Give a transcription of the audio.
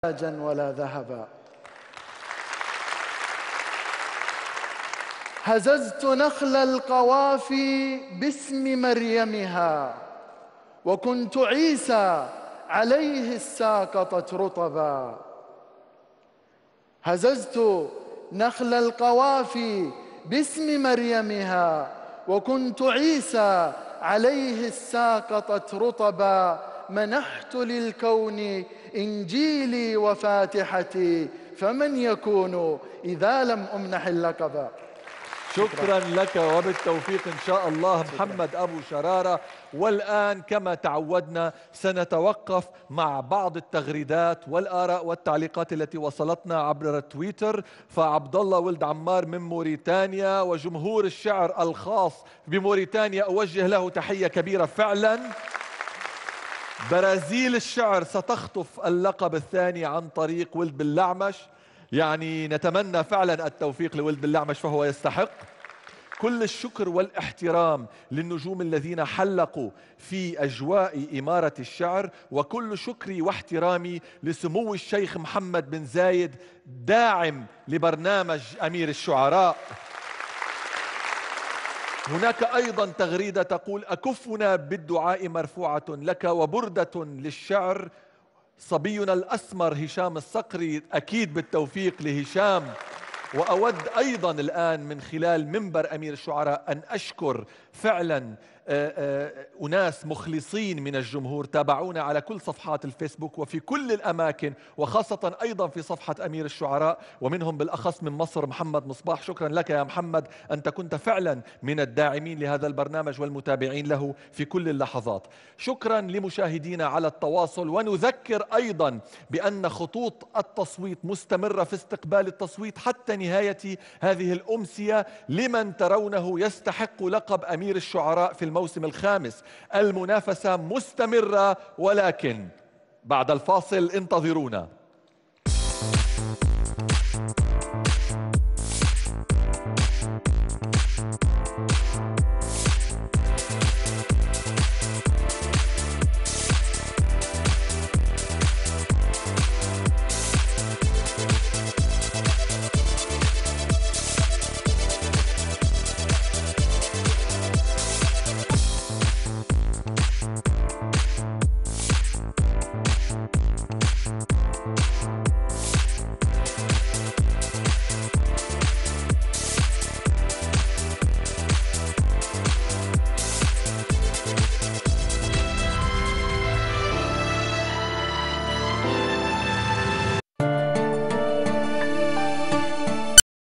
تاجا ولا ذهبا. هززت نخل القوافي باسم مريمها، وكنت عيسى عليه الساقطت رطبا. هززت نخل القوافي باسم مريمها، وكنت عيسى عليه الساقطت رطبا. منحت للكون إنجيلي وفاتحتي، فمن يكون إذا لم أمنح اللقبا. شكرا لك وبالتوفيق إن شاء الله محمد أبو شرارة. والآن كما تعودنا سنتوقف مع بعض التغريدات والآراء والتعليقات التي وصلتنا عبر تويتر. فعبد الله ولد عمار من موريتانيا وجمهور الشعر الخاص بموريتانيا أوجه له تحية كبيرة فعلا. برازيل الشعر ستخطف اللقب الثاني عن طريق ولد باللعمش، يعني نتمنى فعلا التوفيق لولد باللعمش فهو يستحق. كل الشكر والاحترام للنجوم الذين حلقوا في أجواء إمارة الشعر، وكل شكري واحترامي لسمو الشيخ محمد بن زايد داعم لبرنامج أمير الشعراء. هناك أيضا تغريدة تقول: أكفنا بالدعاء مرفوعة لك وبردة للشعر صبينا الأسمر هشام الصقري. أكيد بالتوفيق لهشام. وأود أيضا الآن من خلال منبر أمير الشعراء أن أشكر فعلا أناس مخلصين من الجمهور تابعونا على كل صفحات الفيسبوك وفي كل الأماكن، وخاصة أيضا في صفحة أمير الشعراء، ومنهم بالأخص من مصر محمد مصباح. شكرا لك يا محمد، أنت كنت فعلا من الداعمين لهذا البرنامج والمتابعين له في كل اللحظات. شكرا لمشاهدينا على التواصل، ونذكر أيضا بأن خطوط التصويت مستمرة في استقبال التصويت حتى نهاية هذه الأمسية لمن ترونه يستحق لقب أمير الشعراء في الموسم الخامس. المنافسة مستمرة، ولكن بعد الفاصل انتظرونا.